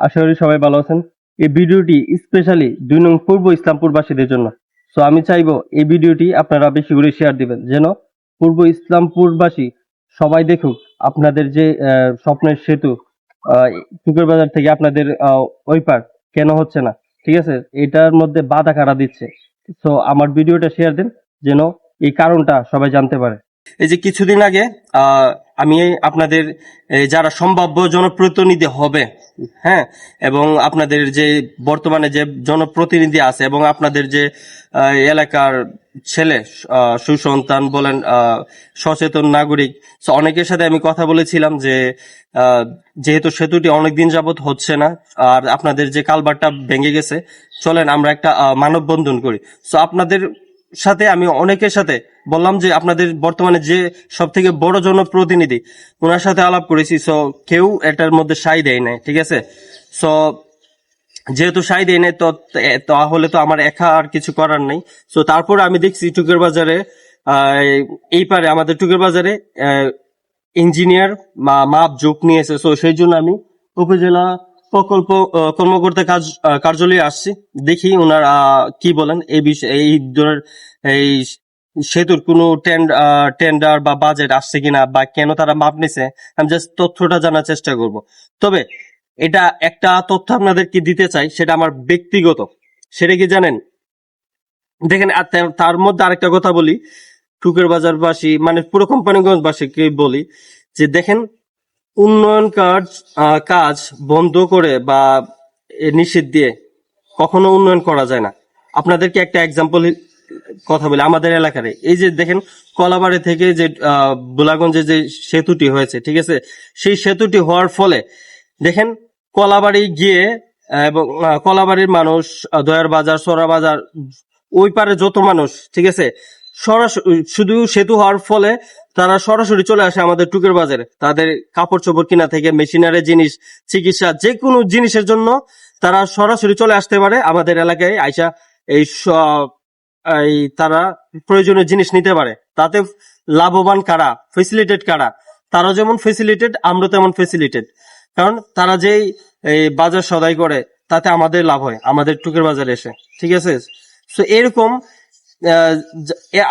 আশা করি সবাই ভালো আছেন। এই ভিডিওটি স্পেশালি ২ নং পূর্ব ইসলামপুরবাসীদের জন্য। সো আমি চাইবো এই ভিডিওটি আপনারা বেশি করে শেয়ার দিবেন, যেন পূর্ব ইসলামপুরবাসী সবাই দেখুক আপনাদের যে স্বপ্নের সেতু টুকুর বাজার থেকে আপনাদের ওই পার কেন হচ্ছে না। ঠিক আছে, এটার মধ্যে বাধা কারা দিচ্ছে। সো আমার ভিডিওটা শেয়ার দেন, যেন এই কারণটা সবাই জানতে পারে। এই যে কিছুদিন আগে আমি আপনাদের যারা সম্ভাব্য জনপ্রতিনিধি হবে, হ্যাঁ, এবং আপনাদের যে বর্তমানে যে জনপ্রতিনিধি আছে এবং আপনাদের যে এলাকার ছেলে সুসন্তান বলেন, সচেতন নাগরিক, অনেকের সাথে আমি কথা বলেছিলাম যে যেহেতু সেতুটি অনেকদিন যাবত হচ্ছে না আর আপনাদের যে কালভারটা ভেঙে গেছে, চলেন আমরা একটা মানববন্ধন করি। সো আপনাদের সাথে আমি অনেকের সাথে বললাম যে আপনাদের বর্তমানে যে সব থেকে বড় জনপ্রতিনিধি, ওনার সাথে আলাপ করেছি। সো কেউ এটার মধ্যে সাই দেয় নাই, ঠিক আছে। সো যেহেতু সাই দেয় নাই, তো তাহলে তো আমার একা আর কিছু করার নেই। সো তারপর আমি দেখছি টুকের বাজারে এই পারে আমাদের টুকের বাজারে ইঞ্জিনিয়ার মাপ যোগ নিয়েছে। সো সেই জন্য আমি উপজেলা প্রকল্প কর্মকর্তা কার্যালয়ে আসছি, দেখি ওনার কি বলেন এই বিষয়ে, এই ধরনের এই সেতুর কোনো টেন্ডার বা বাজেট আসছে কিনা বা কেন তারা মাপ নিছে, আমি জাস্ট তথ্যটা জানার চেষ্টা করব। তবে এটা একটা তথ্য আপনাদেরকে দিতে চাই, সেটা আমার ব্যক্তিগত। সেটা কি জানেন, দেখেন তার মধ্যে আরেকটা কথা বলি, টুকের বাজারবাসী মানে পুরো কোম্পানিগঞ্জবাসীকে বলি যে দেখেন, উন্নয়ন কাজ বন্ধ করে বা নিষেধ দিয়ে কখনো উন্নয়ন করা যায় না। আপনাদেরকে একটা এক্সাম্পল কথা বলি, আমাদের এলাকার এই যে দেখেন কলাবাড়ি থেকে যে বুলাগঞ্জে যে সেতুটি হয়েছে, ঠিক আছে, সেই সেতুটি হওয়ার ফলে দেখেন কলাবাড়ি গিয়ে এবং কলাবাড়ির মানুষ, দয়ার বাজার, সোরা বাজার, ওই পারে যত মানুষ, ঠিক আছে, সরাসরি শুধু সেতু হওয়ার ফলে তারা সরাসরি চলে আসে আমাদের টুকের বাজারে। তাদের কাপড় চোপড় কিনা থেকে মেশিনারি জিনিস, চিকিৎসা, যে কোনো জিনিসের জন্য তারা সরাসরি চলে আসতে পারে আমাদের এলাকায় আইসা। এই তারা প্রয়োজনীয় জিনিস নিতে পারে। তাতে লাভবান কারা, ফেসিলিটেড কারা, তারা যেমন ফেসিলিটেড, আমরা তেমন ফেসিলিটেড। কারণ তারা যেই বাজার সদাই করে তাতে আমাদের লাভ হয় আমাদের টুকের বাজারে এসে, ঠিক আছে। তো এরকম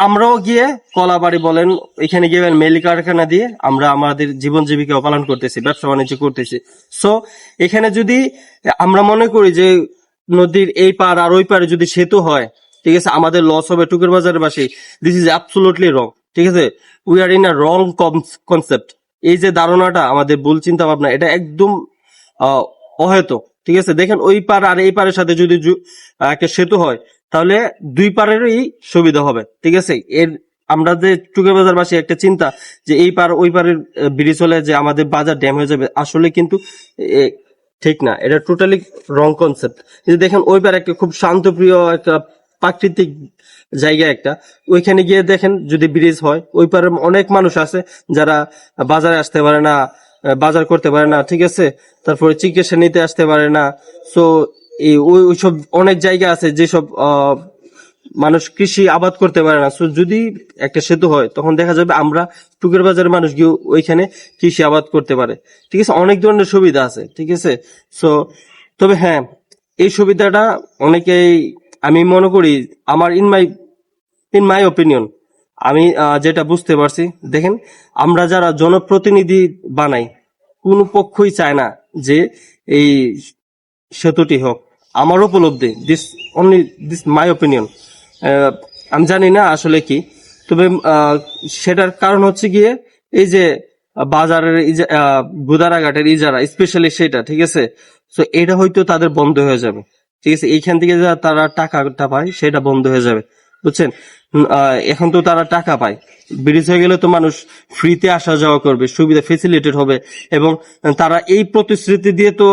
আমরাও গিয়ে কলাবাড়ি বলেন, এখানে গিয়ে মেল কারখানা দিয়ে আমরা আমাদের জীবন জীবিকা পালন করতেছি, ব্যবসা বাণিজ্য করতেছি। সো এখানে যদি আমরা মনে করি যে নদীর এই পার আর ওই পারে যদি সেতু হয়, ঠিক আছে, আমাদের লস হবে টুকের বাজারের বাসী, দিস ইজ অ্যাবসোলুটলি রং, ঠিক আছে। We are in a wrong concept. এই যে ধারণাটা, আমাদের ভুল চিন্তা ভাবনা, এটা একদম অহেতুক, ঠিক আছে। দেখেন ওই পার আর এই পারের সাথে যদি একটা সেতু হয়, তাহলে দুই পারেরই সুবিধা হবে, ঠিক আছে। এর আমরা যে টুকের বাজারবাসী একটা চিন্তা যে এই পার ওই পারের ব্রিজ হলে যে আমাদের বাজার ড্যাম হয়ে যাবে, আসলে কিন্তু ঠিক না, এটা টোটালি রং কনসেপ্ট। দেখেন ওই পার একটা খুব শান্তপ্রিয় একটা প্রাকৃতিক জায়গা একটা, ওইখানে গিয়ে দেখেন যদি ব্রিজ হয়, ওই পারে অনেক মানুষ আছে যারা বাজারে আসতে পারে না, বাজার করতে পারে না, ঠিক আছে, তারপরে চিকিৎসা নিতে আসতে পারে না। সো ওইসব অনেক জায়গা আছে যেসব মানুষ কৃষি আবাদ করতে পারে না। সো যদি একটা সেতু হয়, তখন দেখা যাবে আমরা টুকের বাজারের মানুষ গিয়ে ওইখানে কৃষি আবাদ করতে পারে, ঠিক আছে। অনেক ধরনের সুবিধা আছে, ঠিক আছে। সো তবে হ্যাঁ, এই সুবিধাটা অনেকেই, আমি মনে করি, আমার ইন মাই ওপিনিয়ন, আমি যেটা বুঝতে পারছি, দেখেন আমরা যারা জনপ্রতিনিধি বানাই, কোন পক্ষই চায় না যে এই সেতুটি হোক। আমার উপলব্ধি, দিস মাই ওপিনিয়ন, আমি জানি না আসলে কি, তবে সেটার কারণ হচ্ছে গিয়ে এই যে বাজারের বুদারাঘাটের ইজারা স্পেশালি সেটা, ঠিক আছে। তো এটা হয়তো তাদের বন্ধ হয়ে যাবে, ঠিক আছে। এইখান থেকে যা তারা টাকাটা পায় সেটা বন্ধ হয়ে যাবে, বুঝছেন। এখন তো তারা টাকা পায়, ব্রিজ হয়ে গেলে তো মানুষ ফ্রিতে আসা যাওয়া করবে, সুবিধা ফেসিলিটেড হবে, এবং তারা এই প্রতিশ্রুতি দিয়ে তো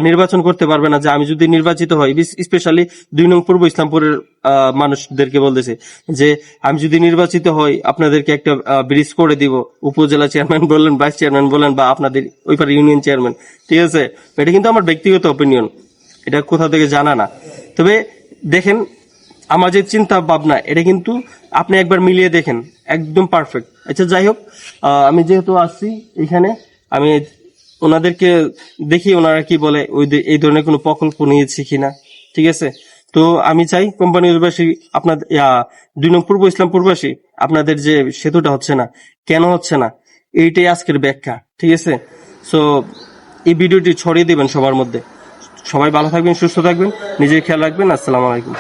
নির্বাচন করতে পারবে না যে আমি যদি নির্বাচিত হই, স্পেশালি ২ নং পূর্ব ইসলামপুরের মানুষদেরকে বলতেছে যে আমি যদি নির্বাচিত হই, আপনাদেরকে একটা ব্রিজ করে দিব, উপজেলা চেয়ারম্যান বলেন, ভাইস চেয়ারম্যান বলেন, বা আপনাদের ওই পারে ইউনিয়ন চেয়ারম্যান, ঠিক আছে। এটা কিন্তু আমার ব্যক্তিগত অপিনিয়ন, এটা কোথা থেকে জানা না। তবে দেখেন আমার যে চিন্তা ভাবনা, এটা কিন্তু আপনি একবার মিলিয়ে দেখেন, একদম পারফেক্ট। আচ্ছা যাই হোক, আমি যেহেতু আসছি এখানে, আমি ওনাদেরকে দেখি ওনারা কি বলে এই ধরনের কোনো প্রকল্প নিয়েছি কিনা, ঠিক আছে। তো আমি চাই কোম্পানিবাসী আপনাদের 2 নং পূর্ব ইসলামপুরবাসী আপনাদের যে সেতুটা হচ্ছে না, কেন হচ্ছে না, এইটাই আজকের ব্যাখ্যা, ঠিক আছে। সো এই ভিডিওটি ছড়িয়ে দিবেন সবার মধ্যে। সবাই ভালো থাকবেন, সুস্থ থাকবেন, নিজের খেয়াল রাখবেন। আসসালামু আলাইকুম।